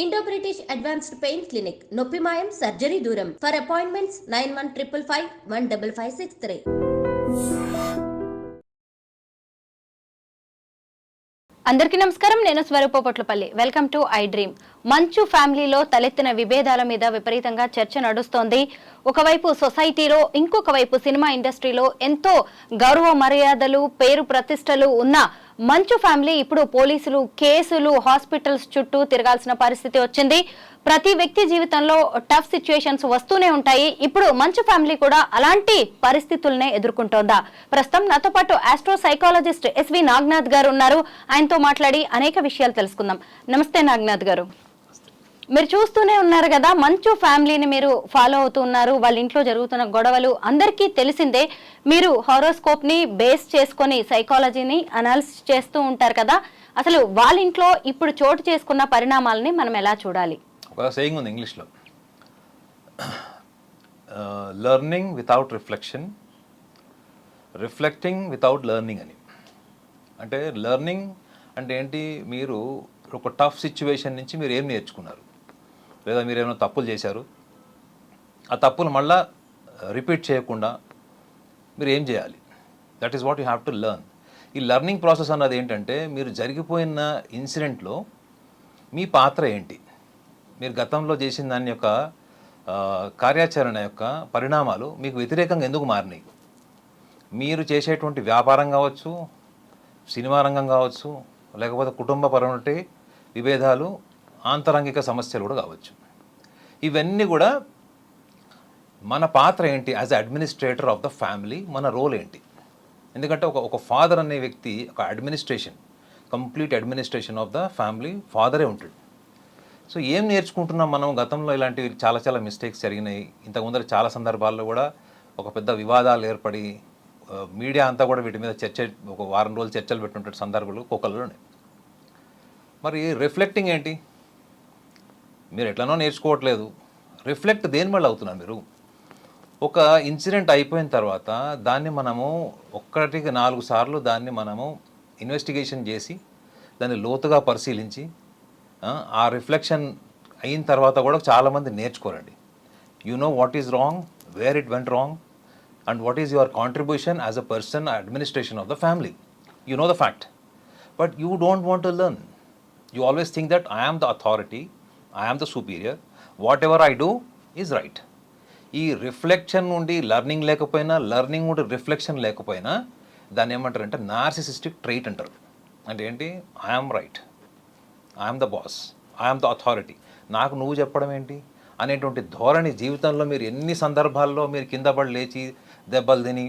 Indo British advanced pain clinic నొప్పి మాయం surgery దూరం ఫర్ అపాయింట్మెంట్స్ 9155515563. అందరికీ నమస్కారం. నేను Swaroopa Potlapalli. Welcome to I dream. Manchu ఫ్యామిలీలో తలెత్తిన విభేదాల మీద విపరీతంగా చర్చ నడుస్తోంది. ఒకవైపు సొసైటీలో, ఇంకొక వైపు సినిమా ఇండస్ట్రీలో ఎంతో గౌరవ మర్యాదలు, పేరు ప్రతిష్టలు ఉన్న మంచు ఫ్యామిలీ ఇప్పుడు పోలీసులు, కేసులు, హాస్పిటల్స్ చుట్టూ తిరగాల్సిన పరిస్థితి వచ్చింది. ప్రతి వ్యక్తి జీవితంలో టఫ్ సిచ్యుయేషన్స్ వస్తూనే ఉంటాయి. ఇప్పుడు మంచు ఫ్యామిలీ కూడా అలాంటి పరిస్థితులనే ఎదుర్కొంటోందా? ప్రస్తుతం నాతో పాటు ఆస్ట్రో సైకాలజిస్ట్ ఎస్వి నాగనాథ్ గారు ఉన్నారు. ఆయనతో మాట్లాడి అనేక విషయాలు తెలుసుకుందాం. నమస్తే నాగనాథ్ గారు. మీరు చూస్తూనే ఉన్నారు కదా, మంచు ఫ్యామిలీని మీరు ఫాలో అవుతూ ఉన్నారు. వాళ్ళ ఇంట్లో జరుగుతున్న గొడవలు అందరికీ తెలిసిందే. మీరు హారోస్కోప్ ని బేస్ చేసుకొని సైకాలజీని అనాలిసిస్ చేస్తూ ఉంటారు కదా, అసలు వాళ్ళ ఇంట్లో ఇప్పుడు చోటు చేసుకున్న పరిణామాలని మనం ఎలా చూడాలి? ఒక సేయింగ్ ఉంది ఇంగ్లీష్లో, learning without reflection, reflecting without learning అని. అంటే లెర్నింగ్ అంటే ఏంటి? మీరు ఒక టఫ్ సిచ్యువేషన్ నుంచి మీరు ఏం నేర్చుకున్నారు, లేదా మీరు ఏమైనా తప్పులు చేశారు, ఆ తప్పులు మళ్ళా రిపీట్ చేయకుండా మీరు ఏం చేయాలి? That is what you have to learn. ఈ లెర్నింగ్ ప్రాసెస్ అన్నది ఏంటంటే, మీరు జరిగిపోయిన ఇన్సిడెంట్లో మీ పాత్ర ఏంటి, మీరు గతంలో చేసిన దాని యొక్క కార్యాచరణ యొక్క పరిణామాలు మీకు వ్యతిరేకంగా ఎందుకు మారినాయి. మీరు చేసేటువంటి వ్యాపారం కావచ్చు, సినిమా రంగం కావచ్చు, లేకపోతే కుటుంబపరమైన విభేదాలు, ఆంతరంగిక సమస్యలు కూడా కావచ్చు. ఇవన్నీ కూడా మన పాత్ర ఏంటి as administrator of the family, మన రోల్ ఏంటి. ఎందుకంటే ఒక ఫాదర్ అనే వ్యక్తి ఒక administration, complete administration of the family ఫాదరే ఉంటాడు. సో ఏం నేర్చుకుంటున్నాం మనం? గతంలో ఇలాంటివి చాలా మిస్టేక్స్ జరిగినాయి. ఇంతకుముందర చాలా సందర్భాల్లో కూడా ఒక పెద్ద వివాదాలు ఏర్పడి మీడియా అంతా కూడా వీటి మీద చర్చ, ఒక వారం రోజులు చర్చలు పెట్టుంటే సందర్భాలు కోకల్లోనే. మరి రిఫ్లెక్టింగ్ ఏంటి? మీరు ఎట్లనో నేర్చుకోవట్లేదు. రిఫ్లెక్ట్ దేని వల్ల అవుతున్నారు మీరు? ఒక ఇన్సిడెంట్ అయిపోయిన తర్వాత దాన్ని మనము 1-4 సార్లు దాన్ని మనము ఇన్వెస్టిగేషన్ చేసి దాన్ని లోతుగా పరిశీలించి ఆ రిఫ్లెక్షన్ అయిన తర్వాత కూడా చాలామంది నేర్చుకోరండి. You know what is wrong, where it went wrong, and what is your contribution as a person administration of the family. You know the fact, but you don't want to learn. You always think that I am the authority, I am the superior, whatever I do is right. ఈ reflection నుండి learning లేకపోయినా, learning నుండి reflection లేకపోయినా దాన్ని ఏమంటారంటే narcissistic trait అంటారు. అంటే ఏంటి? I'm right, I'm the boss, I'm the authority, నాకు నువ్వు చెప్పడం ఏంటి అనేటువంటి ధోరణి జీవితంలో మీరు ఎన్ని సందర్భాల్లో మీరు కింద పడి లేచి దెబ్బలు తిని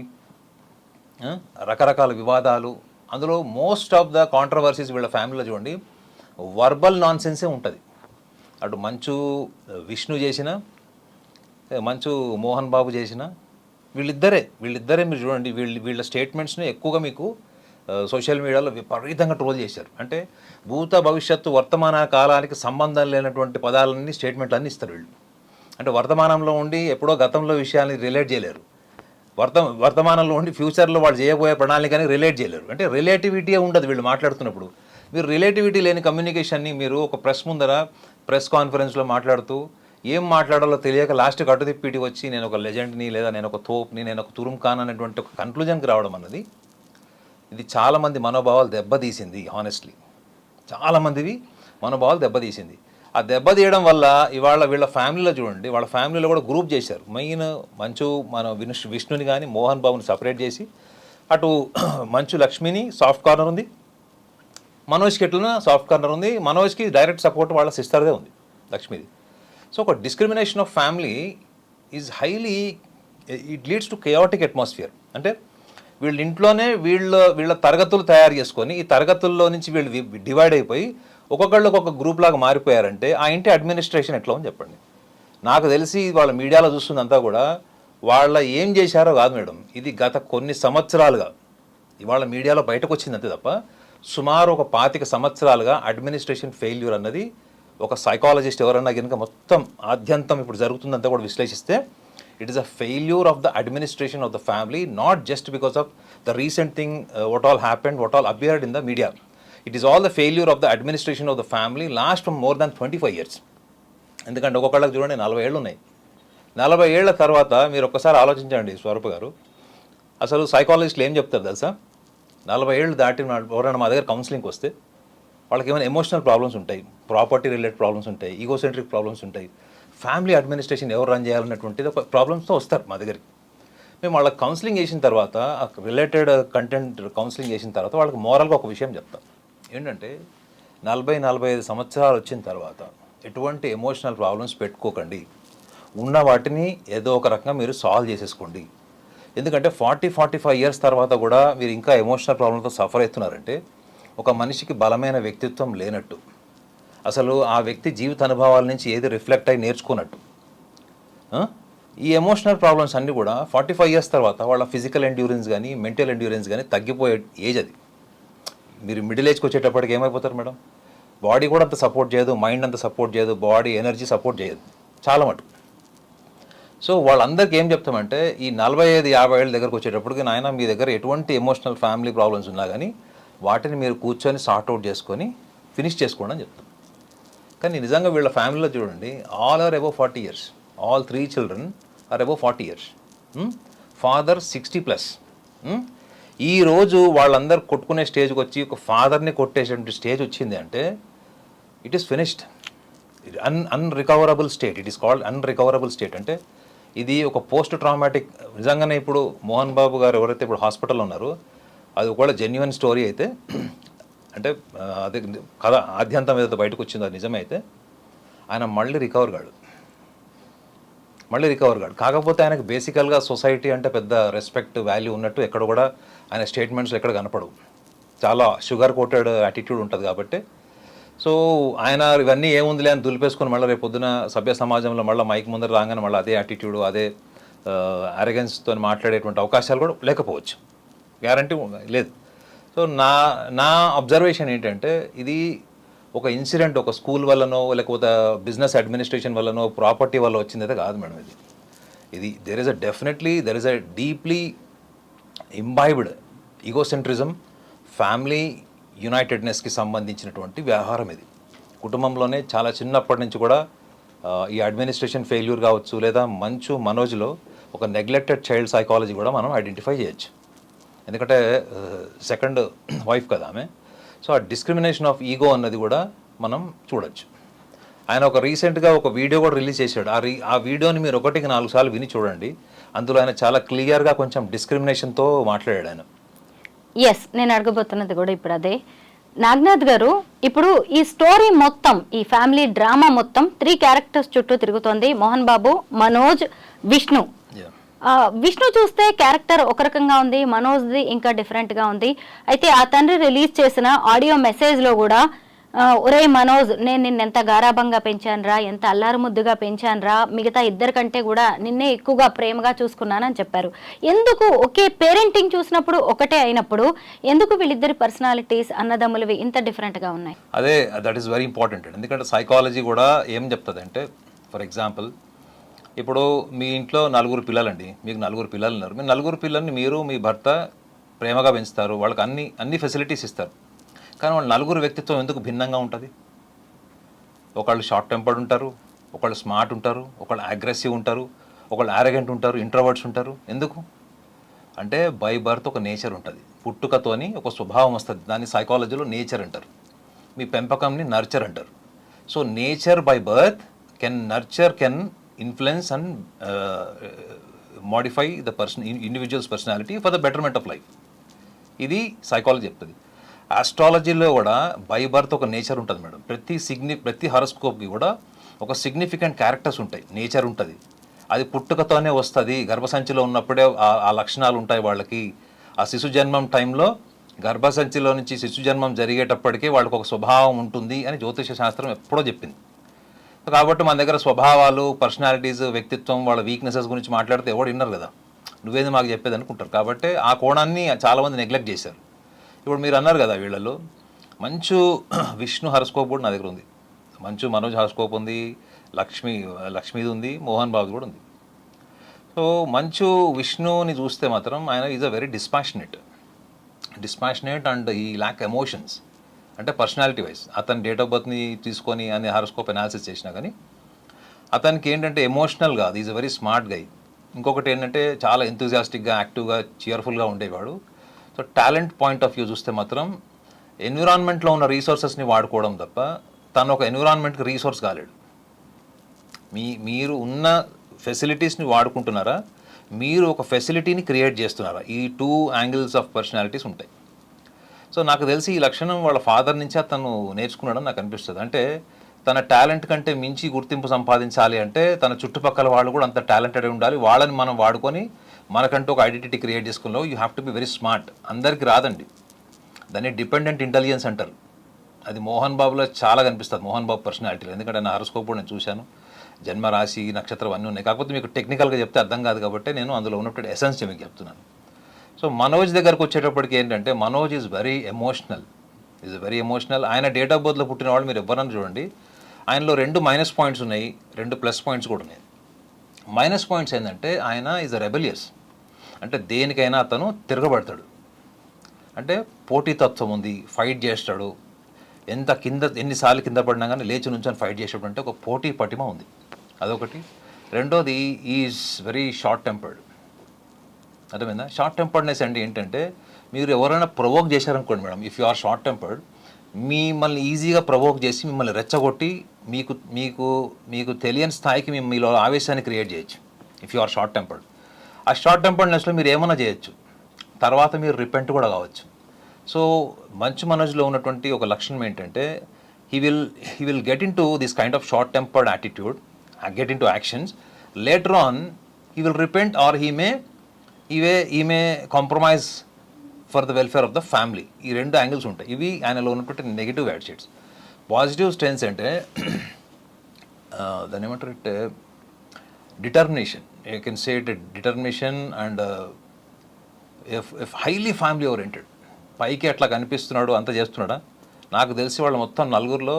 రకరకాల వివాదాలు, అందులో మోస్ట్ ఆఫ్ ద కాంట్రవర్సీస్ వీళ్ళ ఫ్యామిలీలో చూడండి వర్బల్ నాన్ సెన్సే ఉంటుంది. అటు మంచు విష్ణు చేసిన, మంచు మోహన్ బాబు చేసిన, వీళ్ళిద్దరే మీరు చూడండి, వీళ్ళ స్టేట్మెంట్స్ని ఎక్కువగా మీకు సోషల్ మీడియాలో విపరీతంగా ట్రోల్ చేశారు. అంటే భూత భవిష్యత్తు వర్తమాన కాలానికి సంబంధం లేనటువంటి పదాలన్నీ, స్టేట్మెంట్లన్నీ ఇస్తారు వీళ్ళు. అంటే వర్తమానంలో ఉండి ఎప్పుడో గతంలో విషయాన్ని రిలేట్ చేయలేరు, వర్తమానంలో ఉండి ఫ్యూచర్లో వాళ్ళు చేయబోయే ప్రణాళికని రిలేట్ చేయలేరు. అంటే రిలేటివిటీ ఉండదు వీళ్ళు మాట్లాడుతున్నప్పుడు. మీరు రిలేటివిటీ లేని కమ్యూనికేషన్ని మీరు ఒక ప్రెస్ కాన్ఫరెన్స్లో మాట్లాడుతూ ఏం మాట్లాడాలో తెలియక లాస్ట్కి అటు తిప్పిటి వచ్చి నేను ఒక లెజెండ్ని, లేదా నేను ఒక తోప్ని, నేను ఒక తురుం ఖాన్ అనేటువంటి ఒక కన్క్లూజన్కి రావడం అన్నది, ఇది చాలామంది మనోభావాలు దెబ్బతీసింది. హానెస్ట్లీ చాలామందివి మనోభావాలు దెబ్బతీసింది. ఆ దెబ్బతీయడం వల్ల ఇవాళ వీళ్ళ ఫ్యామిలీలో చూడండి, వాళ్ళ ఫ్యామిలీలో కూడా గ్రూప్ చేశారు. మెయిన్ మంచు విష్ణుని కానీ మోహన్ బాబుని సపరేట్ చేసి, అటు మంచు లక్ష్మిని సాఫ్ట్ కార్నర్ ఉంది, మనోజ్కి ఎట్లనా సాఫ్ట్ కార్నర్ ఉంది. మనోజ్కి డైరెక్ట్ సపోర్ట్ వాళ్ళ సిస్టర్దే ఉంది, లక్ష్మిది. సో ఒక discrimination of family is highly, it leads to chaotic atmosphere. అంటే వీళ్ళ ఇంట్లోనే వీళ్ళ తరగతులు తయారు చేసుకొని, ఈ తరగతుల్లో నుంచి వీళ్ళు డివైడ్ అయిపోయి ఒక్కొక్కళ్ళు ఒక్కొక్క గ్రూప్ లాగా మారిపోయారంటే ఆ ఇంటి అడ్మినిస్ట్రేషన్ ఎట్లా అని చెప్పండి. నాకు తెలిసి వాళ్ళ మీడియాలో చూస్తుందంతా కూడా వాళ్ళ ఏం చేశారో కాదు మేడం, ఇది గత కొన్ని సంవత్సరాలుగా ఇవాళ మీడియాలో బయటకు వచ్చింది అంతే తప్ప, సుమారు ఒక 25 సంవత్సరాలుగా అడ్మినిస్ట్రేషన్ ఫెయిల్యూర్ అన్నది ఒక సైకాలజిస్ట్ ఎవరన్నా కనుక మొత్తం ఆద్యంతం ఇప్పుడు జరుగుతుందంతా కూడా విశ్లేషిస్తే, it is a failure of the administration of the family, not just because of the recent thing what all happened, what all appeared in the media. It is all the failure of the administration of the family last from more than 25 years. ఎందుకంటే ఒక్కొక్కళ్ళకి చూడండి 40 ఏళ్ళు ఉన్నాయి. 40 ఏళ్ల తర్వాత మీరు ఒక్కసారి ఆలోచించండి స్వరూప్ గారు, అసలు సైకాలజిస్టులు ఏం చెప్తారు తెలుసా? 40 ఏళ్ళు దాటిన ఎవరైనా మా దగ్గర కౌన్సిలింగ్కి వస్తే వాళ్ళకి ఏమైనా ఎమోషనల్ ప్రాబ్లమ్స్ ఉంటాయి, ప్రాపర్టీ రిలేటెడ్ ప్రాబ్లమ్స్ ఉంటాయి, ఈగోసెంట్రిక్ ప్రాబ్లమ్స్ ఉంటాయి, ఫ్యామిలీ అడ్మినిస్ట్రేషన్ ఎవరు రన్ చేయాలన్నటువంటిది ఒక ప్రాబ్లమ్స్తో వస్తారు మా దగ్గరికి. మేము వాళ్ళకి కౌన్సిలింగ్ చేసిన తర్వాత రిలేటెడ్ కంటెంట్ కౌన్సిలింగ్ చేసిన తర్వాత వాళ్ళకి మోరల్గా ఒక విషయం చెప్తాం. ఏంటంటే 40-45 సంవత్సరాలు వచ్చిన తర్వాత ఎటువంటి ఎమోషనల్ ప్రాబ్లమ్స్ పెట్టుకోకండి, ఉన్న వాటిని ఏదో ఒక రకంగా మీరు సాల్వ్ చేసేసుకోండి. ఎందుకంటే 40-45 years తర్వాత కూడా మీరు ఇంకా ఎమోషనల్ ప్రాబ్లంతో సఫర్ అవుతున్నారంటే ఒక మనిషికి బలమైన వ్యక్తిత్వం లేనట్టు, అసలు ఆ వ్యక్తి జీవిత అనుభవాల నుంచి ఏది రిఫ్లెక్ట్ అయి నేర్చుకున్నట్టు. ఈ ఎమోషనల్ ప్రాబ్లమ్స్ అన్నీ కూడా 45 years తర్వాత వాళ్ళ ఫిజికల్ ఎండ్యూరెన్స్ కానీ మెంటల్ ఎండ్యూరెన్స్ కానీ తగ్గిపోయే ఏజ్ అది. మీరు మిడిల్ ఏజ్కి వచ్చేటప్పటికి ఏమైపోతారు మేడం? బాడీ కూడా అంత సపోర్ట్ చేయదు, మైండ్ అంత సపోర్ట్ చేయదు, బాడీ ఎనర్జీ సపోర్ట్ చేయదు చాలా మటుకు. సో వాళ్ళందరికీ ఏం చెప్తామంటే ఈ 45-50 ఏళ్ళ దగ్గరకు వచ్చేటప్పటికి నాయన మీ దగ్గర ఎటువంటి ఎమోషనల్ ఫ్యామిలీ ప్రాబ్లమ్స్ ఉన్నా కానీ వాటిని మీరు కూర్చొని సార్ట్అవుట్ చేసుకొని ఫినిష్ చేసుకోండి అని చెప్తాం. కానీ నిజంగా వీళ్ళ ఫ్యామిలీలో చూడండి, all are above 40 years, all 3 children are above 40 years, father 60+. ఈరోజు వాళ్ళందరూ కొట్టుకునే స్టేజ్కి వచ్చి ఒక ఫాదర్ని కొట్టేసేటువంటి స్టేజ్ వచ్చింది అంటే it is finished, unrecoverable state. It is called unrecoverable state. అంటే ఇది ఒక పోస్ట్ ట్రామాటిక్. నిజంగానే ఇప్పుడు మోహన్ బాబు గారు ఎవరైతే ఇప్పుడు హాస్పిటల్లో ఉన్నారో అది ఒకవేళ జెన్యున్ స్టోరీ అయితే, అంటే అదే కథ ఆద్యంతం ఏదైతే బయటకు వచ్చిందో అది నిజమే అయితే ఆయన మళ్ళీ రికవర్ కాడు. కాకపోతే ఆయనకు బేసికల్గా సొసైటీ అంటే పెద్ద రెస్పెక్ట్ వాల్యూ ఉన్నట్టు ఎక్కడ కూడా ఆయన స్టేట్మెంట్స్ ఎక్కడ కనపడవు. చాలా షుగర్ కోటెడ్ యాటిట్యూడ్ ఉంటుంది కాబట్టి సో ఆయన ఇవన్నీ ఏముందిలే అని దులిపేసుకొని మళ్ళీ రేపు పొద్దున సభ్య సమాజంలో మళ్ళీ మైక్ ముందర రాగానే మళ్ళీ అదే యాటిట్యూడ్ అదే అరెగెన్స్తో మాట్లాడేటువంటి అవకాశాలు కూడా లేకపోవచ్చు, గ్యారంటీ లేదు. సో నా అబ్జర్వేషన్ ఏంటంటే ఇది ఒక ఇన్సిడెంట్ ఒక స్కూల్ వల్లనో లేకపోతే బిజినెస్ అడ్మినిస్ట్రేషన్ వల్లనో ప్రాపర్టీ వల్ల వచ్చిందైతే కాదు మేడం. ఇది there is a deeply imbibed egocentrism, family యునైటెడ్నెస్కి సంబంధించినటువంటి వ్యవహారం ఇది. కుటుంబంలోనే చాలా చిన్నప్పటి నుంచి కూడా ఈ అడ్మినిస్ట్రేషన్ ఫెయిల్యూర్ కావచ్చు లేదా మంచు మనోజ్లో ఒక నెగ్లెక్టెడ్ చైల్డ్ సైకాలజీ కూడా మనం ఐడెంటిఫై చేయొచ్చు. ఎందుకంటే సెకండ్ వైఫ్ కదా ఆమె. సో ఆ డిస్క్రిమినేషన్ ఆఫ్ ఈగో అన్నది కూడా మనం చూడొచ్చు. ఆయన ఒక రీసెంట్గా ఒక వీడియో కూడా రిలీజ్ చేశాడు. ఆ వీడియోని మీరు 1-4 సార్లు విని చూడండి. అందులో ఆయన చాలా క్లియర్గా కొంచెం డిస్క్రిమినేషన్తో మాట్లాడాడు ఆయన. ఎస్, నేను అడగబోతున్నది కూడా ఇప్పుడు అదే. నాగనాథ్ గారు, ఇప్పుడు ఈ స్టోరీ మొత్తం, ఈ ఫ్యామిలీ డ్రామా మొత్తం 3 characters చుట్టూ తిరుగుతోంది. మోహన్ బాబు, మనోజ్, విష్ణు. విష్ణు చూస్తే క్యారెక్టర్ ఒక రకంగా ఉంది, మనోజ్ది ఇంకా డిఫరెంట్గా ఉంది. అయితే ఆ తండ్రి రిలీజ్ చేసిన ఆడియో మెసేజ్లో కూడా ఒరే మనోజ్, నేను నిన్నెంత గారాభంగా పెంచానురా, ఎంత అల్లారు ముద్దుగా పెంచానురా, మిగతా 2 కంటే కూడా నిన్నే ఎక్కువగా ప్రేమగా చూసుకున్నానని చెప్పారు. ఎందుకు ఒకే పేరెంటింగ్ చూసినప్పుడు ఒకటే అయినప్పుడు ఎందుకు వీళ్ళిద్దరి పర్సనాలిటీస్ అన్నదమ్ములవి ఇంత డిఫరెంట్గా ఉన్నాయి? అదే, దట్ ఈస్ వెరీ ఇంపార్టెంట్. ఎందుకంటే సైకాలజీ కూడా ఏం చెప్తుంది అంటే, ఫర్ ఎగ్జాంపుల్ ఇప్పుడు మీ ఇంట్లో 4 పిల్లలండి, మీకు 4 పిల్లలు ఉన్నారు. మీ 4 పిల్లల్ని మీరు మీ భర్త ప్రేమగా పెంచుతారు, వాళ్ళకి అన్ని ఫెసిలిటీస్ ఇస్తారు. కానీ వాళ్ళ 4 వ్యక్తిత్వం ఎందుకు భిన్నంగా ఉంటుంది? ఒకళ్ళు షార్ట్ టెంపర్డ్ ఉంటారు, ఒకళ్ళు స్మార్ట్ ఉంటారు, ఒకళ్ళు అగ్రెసివ్ ఉంటారు, ఒకళ్ళు యారగెంట్ ఉంటారు, ఇంట్రోవర్ట్స్ ఉంటారు. ఎందుకు అంటే బై బర్త్ ఒక నేచర్ ఉంటుంది, పుట్టుకతోని ఒక స్వభావం వస్తుంది. దాన్ని సైకాలజీలో నేచర్ అంటారు. మీ పెంపకంని నర్చర్ అంటారు. So nature by birth can influence and modify the individual's personality for the betterment of life. ఇది సైకాలజీ చెప్తుంది. ఆస్ట్రాలజీలో కూడా బై బర్త్ ఒక నేచర్ ఉంటుంది మేడం. ప్రతి హారోస్కోప్కి కూడా ఒక సిగ్నిఫికెంట్ క్యారెక్టర్స్ ఉంటాయి, నేచర్ ఉంటుంది. అది పుట్టుకతోనే వస్తుంది, గర్భసంచిలో ఉన్నప్పుడే ఆ లక్షణాలు ఉంటాయి వాళ్ళకి. ఆ శిశు జన్మం టైంలో గర్భసంచిలో నుంచి శిశు జన్మం జరిగేటప్పటికీ వాళ్ళకి ఒక స్వభావం ఉంటుంది అని జ్యోతిష శాస్త్రం ఎప్పుడో చెప్పింది. కాబట్టి మన దగ్గర స్వభావాలు, పర్సనాలిటీస్, వ్యక్తిత్వం, వాళ్ళ వీక్నెసెస్ గురించి మాట్లాడితే ఎవరు విన్నారు కదా, నువ్వేది మాకు చెప్పేది అనుకుంటారు. కాబట్టి ఆ కోణాన్ని చాలామంది నెగ్లెక్ట్ చేశారు. ఇప్పుడు మీరు అన్నారు కదా, వీళ్ళలో మంచు విష్ణు హారోస్కోప్ కూడా నా దగ్గర ఉంది, మంచు మనోజ్ హారోస్కోప్ ఉంది, లక్ష్మీది ఉంది, మోహన్ బాబు కూడా ఉంది. సో మంచు విష్ణుని చూస్తే మాత్రం ఆయన is a very dispassionate and ఈ ల్యాక్ ఎమోషన్స్. అంటే పర్సనాలిటీ వైజ్ అతని డేట్ ఆఫ్ బర్త్ని తీసుకొని అని హారోస్కోప్ అనాలిసిస్ చేసినా కానీ అతనికి ఏంటంటే ఎమోషనల్ కాదు, is a very smart guy. ఇంకొకటి ఏంటంటే చాలా ఎంతూజియాస్టిక్గా, యాక్టివ్గా, చియర్ఫుల్గా ఉండేవాడు. So talent point of view చూస్తే మాత్రం ఎన్విరాన్మెంట్లో ఉన్న రీసోర్సెస్ని వాడుకోవడం తప్ప తను ఒక ఎన్విరాన్మెంట్కి రీసోర్స్ కాలేడు. మీరు ఉన్న ఫెసిలిటీస్ని వాడుకుంటున్నారా, మీరు ఒక ఫెసిలిటీని క్రియేట్ చేస్తున్నారా? ఈ 2 యాంగిల్స్ ఆఫ్ పర్సనాలిటీస్ ఉంటాయి. సో నాకు తెలిసి ఈ లక్షణం వాళ్ళ ఫాదర్ నుంచి అతను నేర్చుకున్నాడని నాకు అనిపిస్తుంది. అంటే తన టాలెంట్ కంటే మించి గుర్తింపు సంపాదించాలి అంటే తన చుట్టుపక్కల వాళ్ళు కూడా అంత టాలెంటెడ్ ఉండాలి. వాళ్ళని మనం వాడుకొని మనకంటూ ఒక ఐడెంటిటీ క్రియేట్ చేసుకున్నాం. You have to be very smart. అందరికీ రాదండి, దాన్ని డిపెండెంట్ ఇంటెలిజెన్స్ అంటారు. అది మోహన్ బాబులో చాలా కనిపిస్తుంది, మోహన్ బాబు పర్సనాలిటీలో. ఎందుకంటే నా హారోస్కోప్ కూడా నేను చూశాను, జన్మ రాశి నక్షత్రం అన్నీ ఉన్నాయి. కాకపోతే మీకు టెక్నికల్గా చెప్తే అర్థం కాదు కాబట్టి నేను అందులో ఉన్నప్పుడు ఎసెన్స్ మీకు చెప్తున్నాను. సో మనోజ్ దగ్గరకు వచ్చేటప్పటికి ఏంటంటే మనోజ్ ఈజ్ వెరీ ఎమోషనల్. ఆయన డేట్ ఆఫ్ బర్త్లో పుట్టిన వాళ్ళు మీరు ఎవరన్నా చూడండి, ఆయనలో 2 మైనస్ పాయింట్స్ ఉన్నాయి, 2 ప్లస్ పాయింట్స్ కూడా ఉన్నాయి. మైనస్ పాయింట్స్ ఏంటంటే ఆయన ఈజ్ అ రెబెలియస్. అంటే దేనికైనా అతను తిరగబడతాడు. అంటే పోటీతత్వం ఉంది, ఫైట్ చేస్తాడు. ఎన్నిసార్లు కింద పడినా కానీ లేచి నుంచొని ఫైట్ చేసేటప్పుడు అంటే ఒక పోటీ పటిమ ఉంది, అదొకటి. రెండోది ఈజ్ వెరీ షార్ట్ టెంపర్డ్. అర్థమైందా? షార్ట్ టెంపర్డ్నెస్ అంటే ఏంటంటే మీరు ఎవరైనా ప్రొవోక్ చేశారనుకోండి madam, if you are short tempered, మిమ్మల్ని ఈజీగా ప్రొవోక్ చేసి మిమ్మల్ని రెచ్చగొట్టి మీకు మీకు మీకు తెలియని స్థాయికి మీలో ఆవేశాన్ని క్రియేట్ చేయొచ్చు if you are short tempered. ఆ షార్ట్ టెంపర్డ్నెస్లో మీరు ఏమైనా చేయొచ్చు, తర్వాత మీరు రిపెంట్ కూడా కావచ్చు. సో మంచు మనోజ్లో ఉన్నటువంటి ఒక లక్షణం ఏంటంటే he will get in to this kind of short tempered attitude, get in to actions. Later on he will repent or he may compromise for the welfare of the family. ఈ 2 angles ఉంటాయి. ఇవి ఆయనలో ఉన్నటువంటి negative attitudes. Positive strengths అంటే దాన్ని ఏమంటారు అంటే determination. You can say it determination and if highly family oriented. పైకి అట్లా కనిపిస్తున్నాడు, అంత చేస్తున్నాడా? నాకు తెలిసి వాళ్ళ మొత్తం నలుగురిలో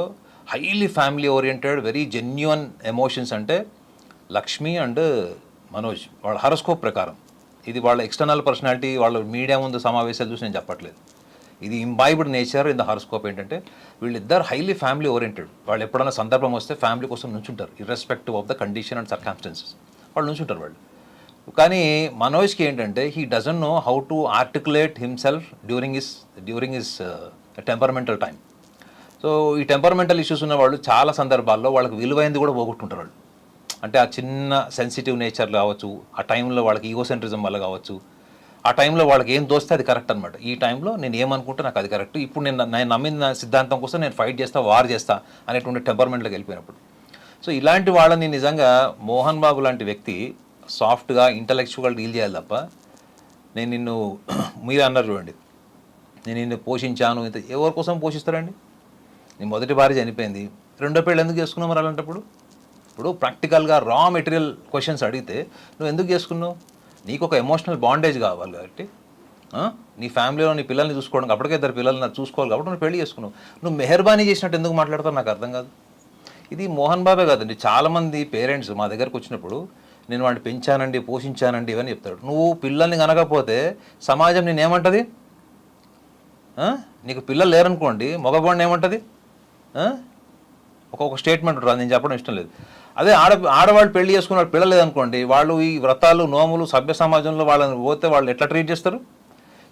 highly family oriented, very genuine emotions అంటే లక్ష్మి అండ్ మనోజ్. వాళ్ళ హారోస్కోప్ ప్రకారం ఇది వాళ్ళ ఎక్స్టర్నల్ పర్సనాలిటీ, వాళ్ళ మీడియా ముందు సమావేశాలు చూసి నేను చెప్పట్లేదు. ఇది imbibed nature in the horoscope. ఏంటంటే వీళ్ళిద్దరు హైలీ ఫ్యామిలీ ఓరియంటెడ్. వాళ్ళు ఎప్పుడైనా సందర్భం వస్తే ఫ్యామిలీ కోసం నుంచుంటారు, irrespective of the condition and circumstances వాళ్ళు నుంచుంటారు వాళ్ళు. కానీ మనోజ్కి ఏంటంటే he doesn't know how to articulate himself during his temperamental time. So ఈ టెంపరమెంటల్ ఇష్యూస్ ఉన్న వాళ్ళు చాలా సందర్భాల్లో వాళ్ళకి విలువైంది కూడా పోగొట్టుకుంటారు వాళ్ళు. అంటే ఆ చిన్న సెన్సిటివ్ నేచర్ కావచ్చు, ఆ టైంలో వాళ్ళకి ఈగోసెంట్రిజం వల్ల కావచ్చు, ఆ టైంలో వాళ్ళకి ఏం దోస్తే అది కరెక్ట్ అనమాట. ఈ టైంలో నేను ఏమనుకుంటే నాకు అది కరెక్ట్, ఇప్పుడు నేను నమ్మిన సిద్ధాంతం కోసం నేను ఫైట్ చేస్తా, వార్ చేస్తా అనేటువంటి టెంపర్మెంట్లోకి వెళ్ళిపోయినప్పుడు. సో ఇలాంటి వాళ్ళని నిజంగా మోహన్ బాబు లాంటి వ్యక్తి సాఫ్ట్గా ఇంటలెక్చువల్గా డీల్ చేయాలి తప్ప నేను నిన్ను మీరు అన్నారు చూడండి, నేను నిన్ను పోషించాను, ఇంత ఎవరి కోసం పోషిస్తారండి? నీ మొదటి భార్య చనిపోయింది, రెండో పెళ్ళి ఎందుకు చేసుకున్నావు మరి అలాంటప్పుడు? ఇప్పుడు ప్రాక్టికల్గా రా మెటీరియల్ క్వశ్చన్స్ అడిగితే నువ్వు ఎందుకు చేసుకున్నావు? నీకు ఒక ఎమోషనల్ బాండేజ్ కావాలి కాబట్టి, నీ ఫ్యామిలీలో నీ పిల్లల్ని చూసుకోవడం, అప్పటికే 2 పిల్లల్ని చూసుకోవాలి కాబట్టి నువ్వు పెళ్లి చేసుకున్నావు. నువ్వు మెహర్బానీ చేసినట్టు ఎందుకు మాట్లాడతావు నాకు అర్థం కాదు. ఇది మోహన్ బాబే కాదండి, చాలామంది పేరెంట్స్ మా దగ్గరకు వచ్చినప్పుడు నేను వాడిని పెంచానండి, పోషించానండి ఇవన్నీ చెప్తాడు. నువ్వు పిల్లల్ని కనకపోతే సమాజం నేనేమంటుంది? నీకు పిల్లలు లేరనుకోండి, మగవాడిని ఏమంటుంది? ఒక్కొక్క స్టేట్మెంట్ ఉంటుంది, నేను చెప్పడం ఇష్టం లేదు. అదే ఆడవాళ్ళు పెళ్లి చేసుకున్న వాళ్ళు పిల్లలు లేదనుకోండి, వాళ్ళు ఈ వ్రతాలు నోములు సభ్య సమాజంలో వాళ్ళని పోతే వాళ్ళు ఎట్లా ట్రీట్ చేస్తారు?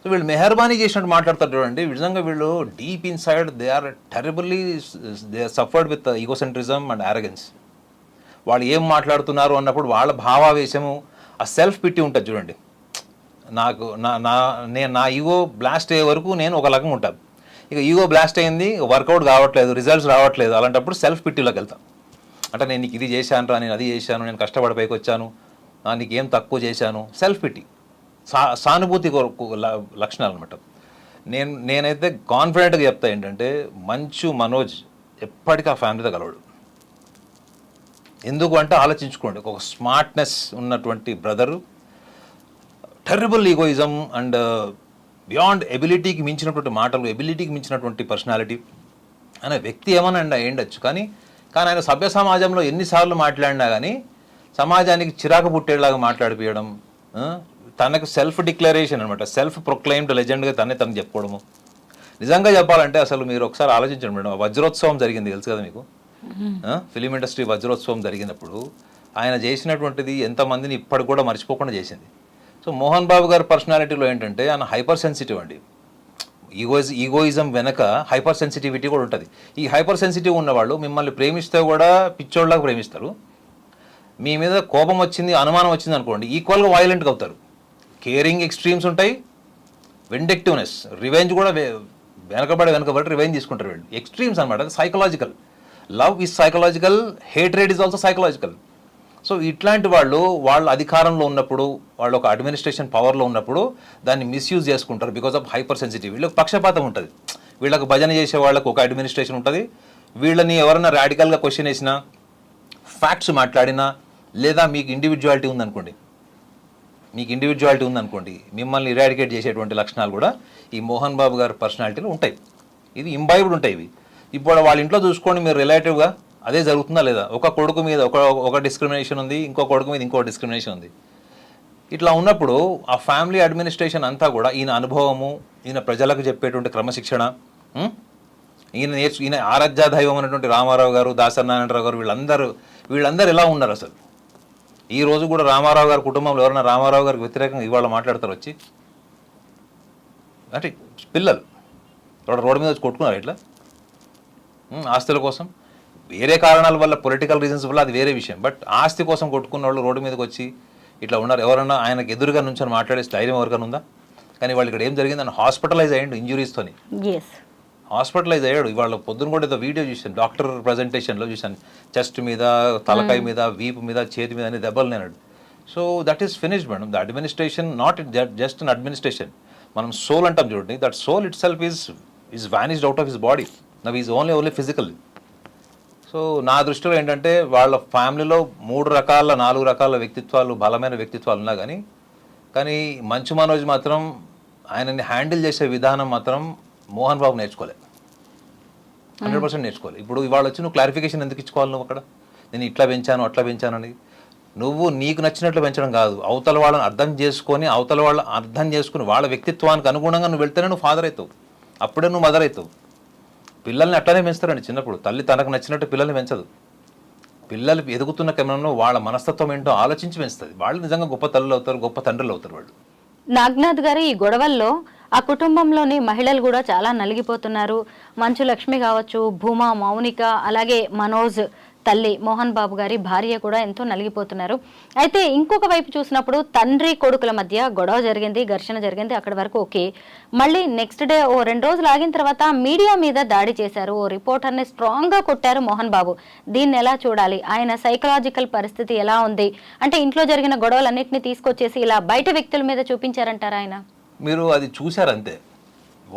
సో వీళ్ళు మెహర్బానీ చేసినట్టు మాట్లాడతారు చూడండి. నిజంగా వీళ్ళు deep inside they are terribly suffered with egocentrism and arrogance. వాళ్ళు ఏం మాట్లాడుతున్నారు అన్నప్పుడు వాళ్ళ భావావేశము, ఆ సెల్ఫ్ పిట్టి ఉంటుంది చూడండి. నా ఈగో బ్లాస్ట్ అయ్యే వరకు నేను ఒక రకంగా ఉంటాను, ఇక ఈగో బ్లాస్ట్ అయింది, వర్కౌట్ కావట్లేదు, రిజల్ట్స్ రావట్లేదు, అలాంటప్పుడు సెల్ఫ్ పిట్టిలోకి వెళ్తాను. అంటే నేను నీకు ఇది చేశాను రా, నేను అది చేశాను, నేను కష్టపడి పైకి వచ్చాను, నీకు ఏం తక్కువ చేశాను, సెల్ఫ్ పిట్టి, సానుభూతి లక్షణాలు అనమాట. నేనైతే కాన్ఫిడెంట్గా చెప్తా ఏంటంటే మంచు మనోజ్ ఎప్పటికీ ఆ ఫ్యామిలీతో కలవడు. ఎందుకు అంటే ఆలోచించుకోండి, ఒక స్మార్ట్నెస్ ఉన్నటువంటి brother, terrible egoism and beyond ఎబిలిటీకి మించినటువంటి మాటలు, ఎబిలిటీకి మించినటువంటి పర్సనాలిటీ అనే వ్యక్తి ఏమన్నా అయ్యుండొచ్చు. కానీ ఆయన సభ్య సమాజంలో ఎన్నిసార్లు మాట్లాడినా కానీ సమాజానికి చిరాకు పుట్టేలాగా మాట్లాడిపోయడం, తనకు సెల్ఫ్ డిక్లరేషన్ అనమాట, సెల్ఫ్ ప్రొక్లైమ్డ్ లెజెండ్గా తను చెప్పుకోవడము. నిజంగా చెప్పాలంటే అసలు మీరు ఒకసారి ఆలోచించండి మేడం, వజ్రోత్సవం జరిగింది తెలుసు కదా మీకు, ఫిలిం ఇండస్ట్రీ వజ్రోత్సవం జరిగినప్పుడు ఆయన చేసినటువంటిది ఎంతమందిని ఇప్పటికి కూడా మర్చిపోకుండా చేసింది. సో మోహన్ బాబు గారి పర్సనాలిటీలో ఏంటంటే ఆయన హైపర్ సెన్సిటివ్ అండి. ఈగోయిజం వెనక హైపర్ సెన్సిటివిటీ కూడా ఉంటుంది. ఈ హైపర్ సెన్సిటివ్ ఉన్నవాళ్ళు మిమ్మల్ని ప్రేమిస్తే కూడా పిచ్చోళ్ళగా ప్రేమిస్తారు. మీ మీద కోపం వచ్చింది, అనుమానం వచ్చింది అనుకోండి, ఈక్వల్గా వైలెంట్గా అవుతారు. కేరింగ్ ఎక్స్ట్రీమ్స్ ఉంటాయి, వెండెక్టివ్నెస్, రివెంజ్ కూడా వెనకబడి రివెంజ్ తీసుకుంటారు వీళ్ళు. ఎక్స్ట్రీమ్స్ అనమాట. అది psychological. Love is psychological, hatred is also psychological. So ఇట్లాంటి వాళ్ళు అధికారంలో ఉన్నప్పుడు, వాళ్ళు ఒక అడ్మినిస్ట్రేషన్ పవర్లో ఉన్నప్పుడు దాన్ని మిస్యూజ్ చేసుకుంటారు బికాస్ ఆఫ్ హైపర్ సెన్సిటివ్. వీళ్ళకి పక్షపాతం ఉంటుంది. వీళ్ళకి భజన చేసే వాళ్ళకు ఒక అడ్మినిస్ట్రేషన్ ఉంటుంది. వీళ్ళని ఎవరైనా రాడికల్గా క్వశ్చన్ వేసినా, ఫ్యాక్ట్స్ మాట్లాడినా, లేదా మీకు ఇండివిజువాలిటీ ఉందనుకోండి, మిమ్మల్ని ఇరాడికేట్ చేసేటువంటి లక్షణాలు కూడా ఈ మోహన్ బాబు గారి పర్సనాలిటీలో ఉంటాయి. ఇది ఇంబైబ్డ్ ఉంటాయి ఇవి. ఇప్పుడు వాళ్ళ ఇంట్లో చూసుకోండి మీరు, రిలేటివ్గా అదే జరుగుతుందా లేదా? ఒక కొడుకు మీద ఒక డిస్క్రిమినేషన్ ఉంది, ఇంకో కొడుకు మీద ఇంకో డిస్క్రిమినేషన్ ఉంది. ఇట్లా ఉన్నప్పుడు ఆ ఫ్యామిలీ అడ్మినిస్ట్రేషన్ అంతా కూడా ఈయన అనుభవము, ఈయన ప్రజలకు చెప్పేటువంటి క్రమశిక్షణ, ఈయన ఆరాధ్య దైవం అనేటువంటి రామారావు గారు, దాసనారాయణరావు గారు, వీళ్ళందరూ ఎలా ఉన్నారు అసలు? ఈ రోజు కూడా రామారావు గారి కుటుంబంలో ఎవరైనా రామారావు గారికి వ్యతిరేకంగా ఇవాళ మాట్లాడతారు వచ్చి? అంటే పిల్లలు రోడ్డు మీద వచ్చి కొట్టుకున్నారు ఇట్లా ఆస్తుల కోసం, వేరే కారణాల వల్ల, పొలిటికల్ రీజన్స్ వల్ల, అది వేరే విషయం. బట్ ఆస్తి కోసం కొట్టుకున్న వాళ్ళు రోడ్డు మీదకి వచ్చి ఇట్లా ఉన్నారు. ఎవరన్నా ఆయనకు ఎదురుగా నుంచి మాట్లాడే ధైర్యం ఎవరికైనా ఉందా? కానీ వాళ్ళు ఇక్కడ ఏం జరిగింది, ఆయన హాస్పిటలైజ్ అయ్యాడు ఇంజురీస్తోని, హాస్పిటలైజ్ అయ్యాడు. ఇవాళ పొద్దున కూడా ఏదో వీడియో చూశాను, డాక్టర్ ప్రజెంటేషన్లో చూశాను, చెస్ట్ మీద, తలకాయ మీద, వీపు మీద, చేతి మీద అనే దెబ్బలు నేనాడు. So that is finished madam. The administration not just an administration, మనం సోల్ అంటాం చూడండి, that soul itself is vanished out of his body. Now is only physical. So నా దృష్టిలో ఏంటంటే వాళ్ళ ఫ్యామిలీలో 3 రకాల 4 రకాల వ్యక్తిత్వాలు, బలమైన వ్యక్తిత్వాలు ఉన్నా కానీ మంచు మనోజ్ మాత్రం ఆయనని హ్యాండిల్ చేసే విధానం మాత్రం మోహన్ బాబు నేర్చుకోలేదు, 100% నేర్చుకోవాలి. ఇప్పుడు ఇవాళ వచ్చి నువ్వు క్లారిఫికేషన్ ఎందుకు ఇచ్చుకోవాలి? నువ్వు అక్కడ నేను ఇట్లా పెంచాను అట్లా పెంచానని నువ్వు నీకు నచ్చినట్లు పెంచడం కాదు, అవతల వాళ్ళని అర్థం చేసుకొని వాళ్ళ వ్యక్తిత్వానికి అనుగుణంగా నువ్వు వెళ్తేనే నువ్వు ఫాదర్ అవుతావు, అప్పుడే నువ్వు మదర్ అవుతావు. పిల్లల్ని అట్లనే పెంచుతారండి చిన్నప్పుడు. తల్లి తనకు నచ్చినట్టు పిల్లల్ని పెంచదు. పిల్లలు ఎదుగుతున్న క్రమంలో వాళ్ళ మనస్తత్వం ఏంటో ఆలోచించి పెంచుతుంది. వాళ్ళు నిజంగా గొప్ప తల్లులు అవుతారు, గొప్ప తండ్రులు అవుతారు వాళ్ళు. నాగనాథ్ గారు, ఈ గొడవల్లో ఆ కుటుంబంలోని మహిళలు కూడా చాలా నలిగిపోతున్నారు. మంచు లక్ష్మి కావచ్చు, భూమా, మౌనిక, అలాగే మనోజ్ తల్లి మోహన్ బాబు గారి భార్య కూడా ఎంతో నలిగిపోతున్నారు. అయితే ఇంకొక వైపు చూసినప్పుడు తండ్రి కొడుకుల మధ్య గొడవ జరిగింది, ఘర్షణ జరిగింది, అక్కడి వరకు ఓకే. మళ్ళీ నెక్స్ట్ డే 2 రోజులు ఆగిన తర్వాత మీడియా మీద దాడి చేశారు, ఓ రిపోర్టర్ని స్ట్రాంగ్గా కొట్టారు మోహన్ బాబు. దీన్ని ఎలా చూడాలి? ఆయన సైకలాజికల్ పరిస్థితి ఎలా ఉంది? అంటే ఇంట్లో జరిగిన గొడవలన్నింటినీ తీసుకొచ్చేసి ఇలా బయట వ్యక్తుల మీద చూపించారంటారా ఆయన? మీరు అది చూశారంతే.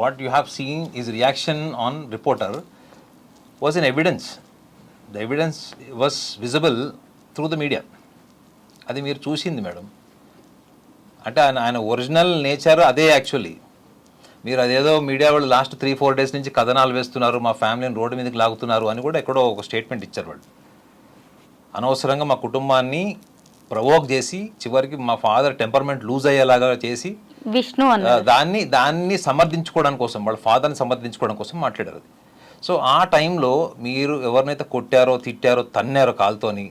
What you have seen is reaction on reporter was in evidence. The evidence was visible through the media. అది మీరు చూసింది మేడం. అంటే ఆయన ఒరిజినల్ నేచర్ అదే. యాక్చువల్లీ మీరు అదేదో మీడియా వాళ్ళు లాస్ట్ 3-4 డేస్ నుంచి కథనాలు వేస్తున్నారు, మా ఫ్యామిలీని రోడ్డు మీదకి లాగుతున్నారు అని కూడా ఎక్కడో ఒక స్టేట్మెంట్ ఇచ్చారు వాళ్ళు. అనవసరంగా మా కుటుంబాన్ని ప్రవోక్ చేసి చివరికి మా ఫాదర్ టెంపర్మెంట్ లూజ్ అయ్యేలాగా చేసి విష్ణు దాన్ని సమర్థించుకోవడం కోసం, వాళ్ళ ఫాదర్ని సమర్థించుకోవడం కోసం మాట్లాడారు. సో ఆ టైంలో మీరు ఎవరినైతే కొట్టారో, తిట్టారో, తన్నారో కాల్తోని,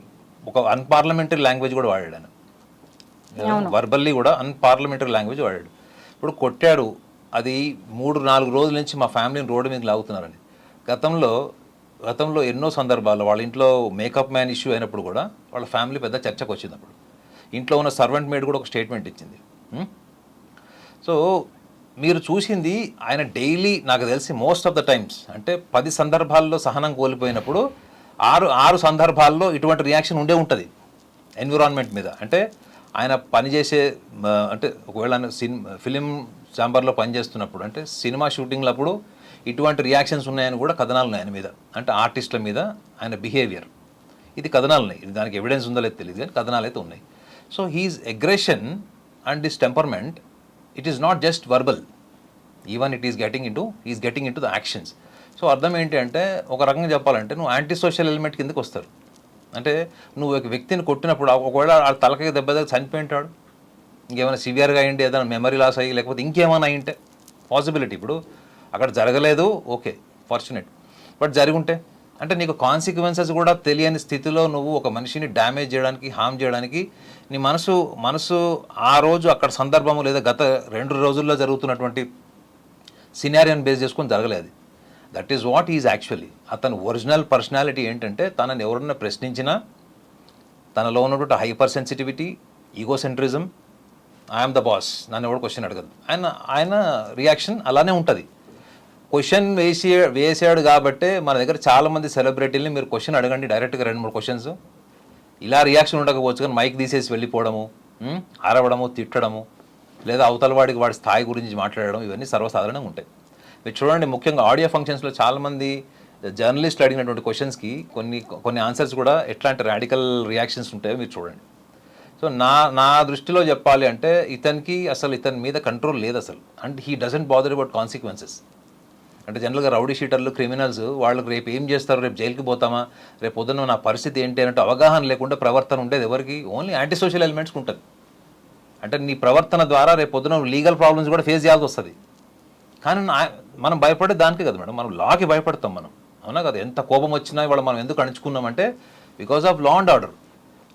ఒక అన్పార్లమెంటరీ లాంగ్వేజ్ కూడా వాడాడు ఆయన. వర్బల్లీ కూడా అన్పార్లమెంటరీ లాంగ్వేజ్ వాడాడు. ఇప్పుడు కొట్టాడు, అది 3-4 రోజుల నుంచి మా ఫ్యామిలీని రోడ్డు మీద లాగుతున్నారని. గతంలో ఎన్నో సందర్భాల్లో వాళ్ళ ఇంట్లో మేకప్ మ్యాన్ ఇష్యూ అయినప్పుడు కూడా వాళ్ళ ఫ్యామిలీ పెద్ద చర్చకు వచ్చింది. అప్పుడు ఇంట్లో ఉన్న సర్వెంట్ మేడ్ కూడా ఒక స్టేట్మెంట్ ఇచ్చింది. సో మీరు చూసింది ఆయన డైలీ, నాకు తెలిసి మోస్ట్ ఆఫ్ ద టైమ్స్, అంటే 10 సందర్భాల్లో సహనం కోల్పోయినప్పుడు 6 సందర్భాల్లో ఇటువంటి రియాక్షన్ ఉంటుంది ఎన్విరాన్మెంట్ మీద. అంటే ఆయన పనిచేసే, అంటే ఒకవేళ ఫిలిం ఛాంబర్లో పనిచేస్తున్నప్పుడు, అంటే సినిమా షూటింగ్లప్పుడు ఇటువంటి రియాక్షన్స్ ఉన్నాయని కూడా కథనాలు ఉన్నాయి ఆయన మీద. అంటే ఆర్టిస్టుల మీద ఆయన బిహేవియర్, ఇది కథనాలు ఉన్నాయి. ఇది దానికి ఎవిడెన్స్ ఉందో లేదు తెలియదు, కానీ కథనాలు అయితే ఉన్నాయి. So he's aggression and this temperament, it is not just verbal, even is getting in to the actions. So అర్థం ఏంటి అంటే, ఒక రకంగా చెప్పాలంటే నువ్వు యాంటీ సోషల్ ఎలిమెంట్ కిందకి వస్తారు. అంటే నువ్వు ఒక వ్యక్తిని కొట్టినప్పుడు, ఒకవేళ ఆ తలకి దెబ్బ దగ్గర చనిపోయి ఉంటాడు, ఇంకేమైనా సివియర్గా అయ్యింటే, ఏదైనా మెమరీ లాస్ అయ్యి, లేకపోతే ఇంకేమైనా అయ్యింటే పాసిబిలిటీ. ఇప్పుడు అక్కడ జరగలేదు, ఓకే, ఫార్చునేట్. బట్ జరుగుంటే అంటే నీకు కాన్సిక్వెన్సెస్ కూడా తెలియని స్థితిలో నువ్వు ఒక మనిషిని డ్యామేజ్ చేయడానికి, హామ్ చేయడానికి నీ మనసు ఆ రోజు అక్కడ సందర్భము లేదా గత 2 రోజుల్లో జరుగుతున్నటువంటి సినారియోని బేస్ చేసుకొని జరగలేదు. That is what is actually. అతను ఒరిజినల్ పర్సనాలిటీ ఏంటంటే తనని ఎవరన్నా ప్రశ్నించినా తనలో ఉన్నటువంటి hyper sensitivity, egocentrism, I'm the boss, నన్ను ఎవరు క్వశ్చన్ అడగదు, ఆయన రియాక్షన్ అలానే ఉంటుంది. క్వశ్చన్ వేసాడు కాబట్టే మన దగ్గర చాలామంది సెలబ్రిటీలని మీరు క్వశ్చన్ అడగండి డైరెక్ట్గా 2-3 క్వశ్చన్స్, ఇలా రియాక్షన్ ఉండకపోవచ్చు కానీ మైక్ తీసేసి వెళ్ళిపోవడము, అరవడము, తిట్టడము, లేదా అవతల వాడికి వాడి స్థాయి గురించి మాట్లాడడం, ఇవన్నీ సర్వసాధారణంగా ఉంటాయి. మీరు చూడండి, ముఖ్యంగా ఆడియో ఫంక్షన్స్లో చాలామంది జర్నలిస్టులు అడిగినటువంటి క్వశ్చన్స్కి కొన్ని ఆన్సర్స్ కూడా ఎట్లాంటి రాడికల్ రియాక్షన్స్ ఉంటాయో మీరు చూడండి. సో నా దృష్టిలో చెప్పాలి అంటే ఇతని మీద కంట్రోల్ లేదు అసలు. And he doesn't bother about consequences. అంటే జనరల్గా రౌడీ షీటర్లు, క్రిమినల్స్ వాళ్ళకి రేపు ఏం చేస్తారు, రేపు జైలుకి పోతామా, రేపు పొద్దున్న నా పరిస్థితి ఏంటి అంటే అవగాహన లేకుండా ప్రవర్తన ఉండేది ఎవరికి, ఓన్లీ యాంటీ సోషల్ ఎలిమెంట్స్కి ఉంటుంది. అంటే నీ ప్రవర్తన ద్వారా రేపు పొద్దున లీగల్ ప్రాబ్లమ్స్ కూడా ఫేస్ చేయాల్సి వస్తుంది. కానీ మనం భయపడే దానికే కదా మేడం, మనం లాకి భయపడతాం మనం, అవునా కదా. ఎంత కోపం వచ్చినా ఇవాళ మనం ఎందుకు అణుచుకున్నామంటే because of law and order.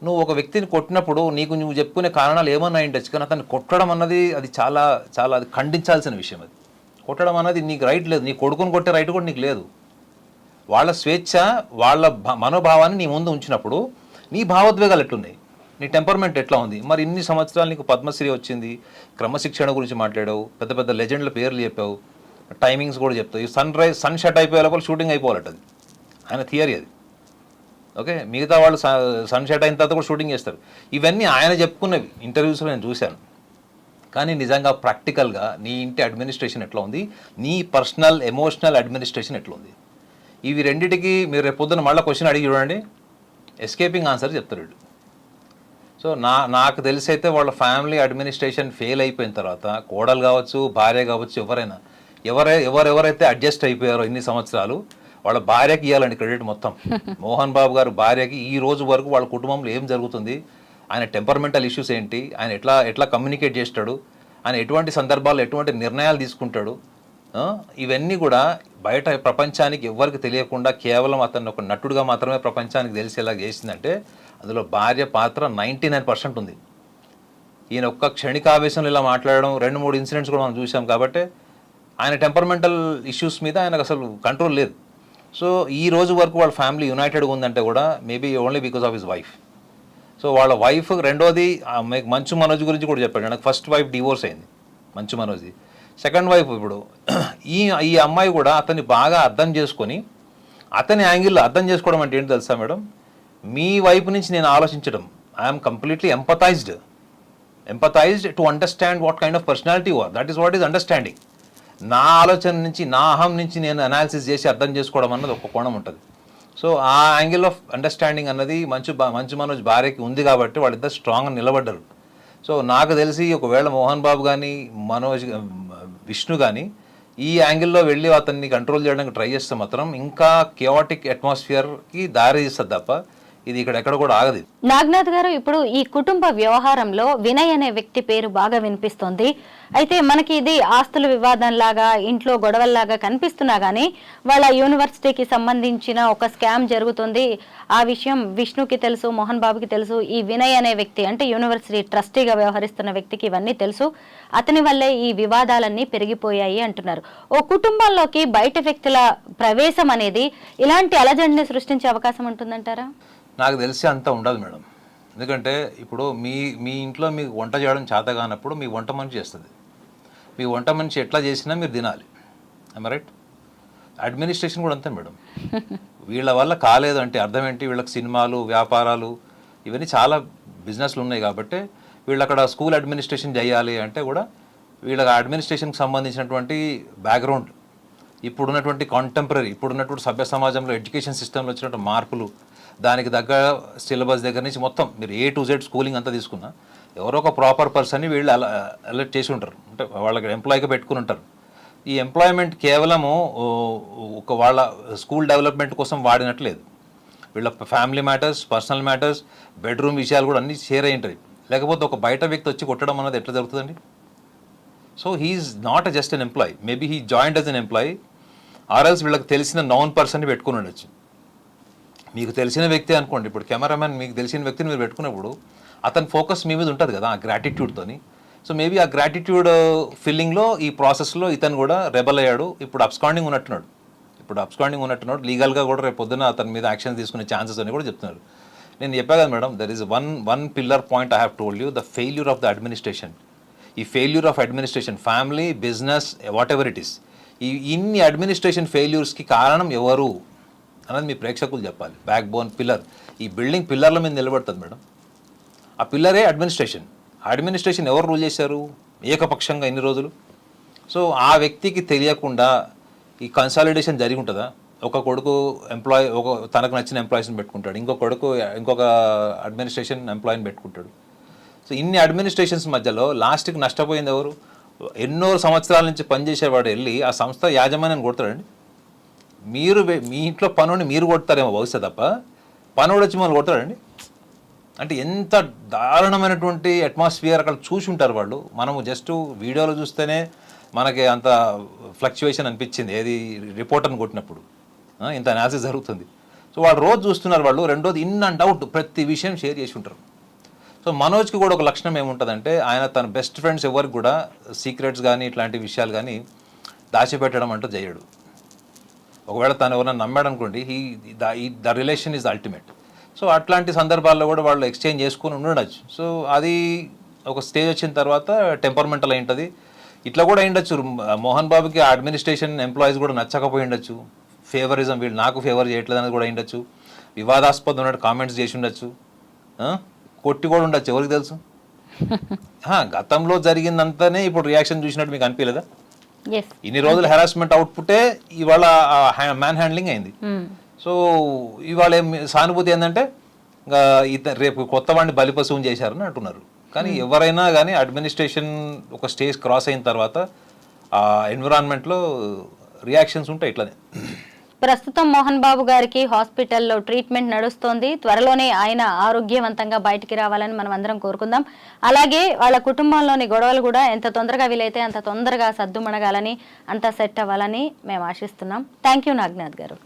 నువ్వు ఒక వ్యక్తిని కొట్టినప్పుడు నువ్వు చెప్పుకునే కారణాలు ఏమన్నా ఉండొచ్చు, కానీ అతన్ని కొట్టడం అన్నది అది చాలా చాలా అది ఖండించాల్సిన విషయం. అది కొట్టడం అన్నది నీకు రైట్ లేదు, నీ కొడుకుని కొట్టే రైట్ కూడా నీకు లేదు. వాళ్ళ స్వేచ్ఛ, వాళ్ళ మనోభావాన్ని నీ ముందు ఉంచినప్పుడు నీ భావోద్వేగాలు ఎట్లున్నాయి, నీ టెంపర్మెంట్ ఎట్లా ఉంది. మరి ఇన్ని సంవత్సరాలు నీకు పద్మశ్రీ వచ్చింది, క్రమశిక్షణ గురించి మాట్లాడావు, పెద్ద పెద్ద లెజెండ్ల పేర్లు చెప్పావు, టైమింగ్స్ కూడా చెప్తావు. ఈ సన్ షట్ అయిపోయే లోపల షూటింగ్ అయిపోవాలట, అది ఆయన థియరీ అది. ఓకే, మిగతా వాళ్ళు సన్ షట్ అయిన తర్వాత కూడా షూటింగ్ చేస్తారు. ఇవన్నీ ఆయన చెప్పుకున్నవి ఇంటర్వ్యూస్లో నేను చూశాను. కానీ నిజంగా ప్రాక్టికల్గా నీ ఇంటి అడ్మినిస్ట్రేషన్ ఎట్లా ఉంది, నీ పర్సనల్ ఎమోషనల్ అడ్మినిస్ట్రేషన్ ఎట్లా ఉంది, ఇవి రెండింటికి మీరు రేపు పొద్దున్న మళ్ళీ క్వశ్చన్ అడిగి చూడండి, ఎస్కేపింగ్ ఆన్సర్ చెప్తారు. సో నాకు తెలిసి అయితే వాళ్ళ ఫ్యామిలీ అడ్మినిస్ట్రేషన్ ఫెయిల్ అయిపోయిన తర్వాత కోడలు కావచ్చు, భార్య కావచ్చు, ఎవరైతే అడ్జస్ట్ అయిపోయారో ఇన్ని సంవత్సరాలు వాళ్ళ భార్యకి ఇవ్వాలండి క్రెడిట్ మొత్తం. మోహన్ బాబు గారు భార్యకి ఈ రోజు వరకు వాళ్ళ కుటుంబంలో ఏం జరుగుతుంది, ఆయన టెంపర్మెంటల్ ఇష్యూస్ ఏంటి, ఆయన ఎట్లా కమ్యూనికేట్ చేస్తాడు, ఆయన ఎటువంటి సందర్భాల్లో ఎటువంటి నిర్ణయాలు తీసుకుంటాడు, ఇవన్నీ కూడా బయట ప్రపంచానికి ఎవరికి తెలియకుండా కేవలం అతను ఒక నటుడుగా మాత్రమే ప్రపంచానికి తెలిసేలా చేసిందంటే అందులో భార్య పాత్ర 99% ఉంది. ఈయన ఒక్క క్షణికావేశంలో ఇలా మాట్లాడడం, 2-3 ఇన్సిడెంట్స్ కూడా మనం చూసాం. కాబట్టి ఆయన టెంపర్మెంటల్ ఇష్యూస్ మీద ఆయనకు అసలు కంట్రోల్ లేదు. సో ఈ రోజు వరకు వాళ్ళ ఫ్యామిలీ యునైటెడ్గా ఉందంటే కూడా maybe only because of his wife. So వాళ్ళ వైఫ్, రెండోది మంచు మనోజ్ గురించి కూడా చెప్పాడు. నాకు ఫస్ట్ వైఫ్ డివోర్స్ అయింది మంచు మనోజ్ది. సెకండ్ వైఫ్ ఇప్పుడు ఈ అమ్మాయి కూడా అతన్ని బాగా అర్థం చేసుకొని అతని యాంగిల్లో అర్థం చేసుకోవడం అంటే ఏంటి తెలుసా మేడం, మీ వైపు నుంచి నేను ఆలోచించడం, I'm completely empathized to understand what kind of personality you are. That is what is understanding. నా ఆలోచన నుంచి, నా అహం నుంచి నేను అనాలిసిస్ చేసి అర్థం చేసుకోవడం అన్నది ఒక కోణం ఉంటుంది. సో ఆ యాంగిల్ ఆఫ్ అండర్స్టాండింగ్ అన్నది మంచు మనోజ్ భార్యకి ఉంది కాబట్టి వాళ్ళిద్దరు స్ట్రాంగ్గా నిలబడ్డారు. సో నాకు తెలిసి ఒకవేళ మోహన్ బాబు కానీ విష్ణు కానీ ఈ యాంగిల్లో వెళ్ళి అతన్ని కంట్రోల్ చేయడానికి ట్రై చేస్తే మాత్రం ఇంకా కెయాటిక్ అట్మాస్ఫియర్కి దారి తీస్తుంది తప్ప ఇది ఇక్కడ ఎక్కడ కూడా ఆగదు. నాగనాథ్ గారు, ఇప్పుడు ఈ కుటుంబ వ్యవహారంలో వినయ్ అనే వ్యక్తి పేరు బాగా వినిపిస్తోంది. అయితే మనకి ఇది ఆస్తుల వివాదం లాగా, ఇంట్లో గొడవల్లాగా కనిపిస్తున్నా గానీ వాళ్ళ యూనివర్సిటీకి సంబంధించిన ఒక స్కామ్ జరుగుతుంది. ఆ విషయం విష్ణుకి తెలుసు, మోహన్ బాబుకి తెలుసు. ఈ వినయ్ అనే వ్యక్తి అంటే యూనివర్సిటీ ట్రస్టీగా వ్యవహరిస్తున్న వ్యక్తికి ఇవన్నీ తెలుసు. అతని వల్లే ఈ వివాదాలన్నీ పెరిగిపోయాయి అంటున్నారు. ఓ కుటుంబంలోకి బయట వ్యక్తుల ప్రవేశం అనేది ఇలాంటి అలజడిని సృష్టించే అవకాశం ఉంటుందంటారా? నాకు తెలిసి అంత ఉండదు మేడం. ఎందుకంటే ఇప్పుడు మీ ఇంట్లో మీకు వంట చేయడం చేత కానప్పుడు మీ వంట మనిషి చేస్తుంది. మీ వంట మనిషి ఎట్లా చేసినా మీరు తినాలి. రైట్? అడ్మినిస్ట్రేషన్ కూడా అంతే మేడం. వీళ్ళ వల్ల కాలేదు అంటే అర్థం ఏంటి, వీళ్ళకి సినిమాలు, వ్యాపారాలు, ఇవన్నీ చాలా బిజినెస్లు ఉన్నాయి కాబట్టి వీళ్ళు అక్కడ స్కూల్ అడ్మినిస్ట్రేషన్ చేయాలి అంటే కూడా వీళ్ళకి అడ్మినిస్ట్రేషన్కి సంబంధించినటువంటి బ్యాక్గ్రౌండ్, ఇప్పుడున్నటువంటి కాంటెంపరీ, ఇప్పుడున్నటువంటి సభ్య సమాజంలో ఎడ్యుకేషన్ సిస్టంలో వచ్చినటువంటి మార్పులు, దానికి తగ్గ సిలబస్ దగ్గర నుంచి మొత్తం మీరు A to Z స్కూలింగ్ అంతా తీసుకున్నా ఎవరో ఒక ప్రాపర్ పర్సన్ని వీళ్ళు అలర్ట్ చేసి ఉంటారు. అంటే వాళ్ళకి ఎంప్లాయీగా పెట్టుకుని ఉంటారు. ఈ ఎంప్లాయ్మెంట్ కేవలము ఒక వాళ్ళ స్కూల్ డెవలప్మెంట్ కోసం వాడినట్లేదు. వీళ్ళ family matters, personal matters, bedroom విషయాలు కూడా అన్నీ షేర్ అయి ఉంటాయి. లేకపోతే ఒక బయట వ్యక్తి వచ్చి కొట్టడం అన్నది ఎట్లా జరుగుతుందండి? So he is not just an employee, maybe he joined as an employee or else వీళ్ళకి తెలిసిన నౌన్ పర్సన్ పెట్టుకుని ఉండొచ్చు. మీకు తెలిసిన వ్యక్తి అనుకోండి, ఇప్పుడు కెమెరామెన్ మీకు తెలిసిన వ్యక్తిని మీరు పెట్టుకున్నప్పుడు అతని ఫోకస్ మీ మీద ఉంటుంది కదా ఆ గ్రాటిట్యూడ్తోని. సో మేబీ ఆ గ్రాటిట్యూడ్ ఫీలింగ్లో ఈ ప్రాసెస్లో ఇతను కూడా రెబల్ అయ్యాడు. ఇప్పుడు అబ్స్కాండింగ్ ఉన్నట్టున్నాడు, లీగల్గా కూడా రేపు పొద్దున అతని మీద యాక్షన్ తీసుకునే ఛాన్సెస్ అని కూడా చెప్తున్నారు. నేను చెప్పా కదా madam, there is one pillar point I have told you, the failure of the administration. ఈ failure of administration, family, business, whatever it is, ఈ ఇన్ని అడ్మినిస్ట్రేషన్ ఫెయిల్యూర్స్కి కారణం ఎవరు అన్నది మీ ప్రేక్షకులు చెప్పాలి. బ్యాక్ బోన్ పిల్లర్, ఈ బిల్డింగ్ పిల్లర్ల మీద నిలబడుతుంది మేడం. ఆ పిల్లరే అడ్మినిస్ట్రేషన్. అడ్మినిస్ట్రేషన్ ఎవరు రూల్ చేశారు ఏకపక్షంగా ఇన్ని రోజులు? సో ఆ వ్యక్తికి తెలియకుండా ఈ కన్సాలిడేషన్ జరిగి ఉంటుందా? ఒక కొడుకు ఎంప్లాయీ తనకు నచ్చిన ఎంప్లాయీస్ని పెట్టుకుంటాడు, ఇంకొక కొడుకు ఇంకొక అడ్మినిస్ట్రేషన్ ఎంప్లాయీని పెట్టుకుంటాడు. సో ఇన్ని అడ్మినిస్ట్రేషన్స్ మధ్యలో లాస్ట్కి నష్టపోయింది ఎవరు? ఎన్నో సంవత్సరాల నుంచి పనిచేసేవాడు వెళ్ళి ఆ సంస్థ యాజమాన్యాన్ని కొడతాడండి. మీరు మీ ఇంట్లో పనుని మీరు కొడతారేమో బహుశా, తప్ప పనుడు వచ్చి మనం కొడతాడండి. అంటే ఎంత దారుణమైనటువంటి అట్మాస్ఫియర్ అక్కడ చూసి ఉంటారు వాళ్ళు. మనము జస్ట్ వీడియోలో చూస్తేనే మనకి అంత ఫ్లక్చువేషన్ అనిపించింది, ఏది రిపోర్టర్ని కొట్టినప్పుడు ఇంత అనాలిసిస్ జరుగుతుంది. సో వాళ్ళు రోజు చూస్తున్నారు వాళ్ళు. రెండోది ఇన్ అండ్ అవుట్ ప్రతి విషయం షేర్ చేసి ఉంటారు. సో మనోజ్కి కూడా ఒక లక్షణం ఏముంటుందంటే, ఆయన తన బెస్ట్ ఫ్రెండ్స్ ఎవరికి కూడా సీక్రెట్స్ కానీ ఇట్లాంటి విషయాలు కానీ దాచిపెట్టడం అంటూ చేయడు. ఒకవేళ తను ఎవరైనా నమ్మాడు అనుకోండి, the relation is ultimate. So అట్లాంటి సందర్భాల్లో కూడా వాళ్ళు ఎక్స్చేంజ్ చేసుకొని ఉండొచ్చు. సో అది ఒక స్టేజ్ వచ్చిన తర్వాత టెంపర్మెంటల్ అయి ఉంటుంది. ఇట్లా కూడా అయిండొచ్చు, మోహన్ బాబుకి అడ్మినిస్ట్రేషన్ ఎంప్లాయీస్ కూడా నచ్చకపోయి ఉండొచ్చు, ఫేవరిజం, వీళ్ళు నాకు ఫేవర్ చేయట్లేదు అనేది కూడా అయిండొచ్చు, వివాదాస్పదం ఉన్నట్టు కామెంట్స్ చేసి ఉండొచ్చు, కొట్టి కూడా ఉండొచ్చు, ఎవరికి తెలుసు. గతంలో జరిగిందంతానే ఇప్పుడు రియాక్షన్ చూసినట్టు మీకు అనిపించలేదా? ఇన్ని రోజుల హెరాస్మెంట్ అవుట్పుటే ఇవాళ మ్యాన్ హ్యాండ్లింగ్ అయింది. సో ఇవాళ సానుభూతి ఏంటంటే రేపు కొత్త వాడిని బలిపశువుని చేశారని అంటున్నారు. కానీ ఎవరైనా కానీ అడ్మినిస్ట్రేషన్ ఒక స్టేజ్ క్రాస్ అయిన తర్వాత ఆ ఎన్విరాన్మెంట్లో రియాక్షన్స్ ఉంటాయి ఇట్లానే. ప్రస్తుతం మోహన్ బాబు గారికి హాస్పిటల్లో ట్రీట్మెంట్ నడుస్తోంది. త్వరలోనే ఆయన ఆరోగ్యవంతంగా బయటికి రావాలని మనం అందరం కోరుకుందాం. అలాగే వాళ్ళ కుటుంబంలోని గొడవలు కూడా ఎంత తొందరగా వీలైతే అంత తొందరగా సద్దుమణగాలని, అంత సెట్ అవ్వాలని మేము ఆశిస్తున్నాం. థ్యాంక్ యూ నాగనాథ్ గారు.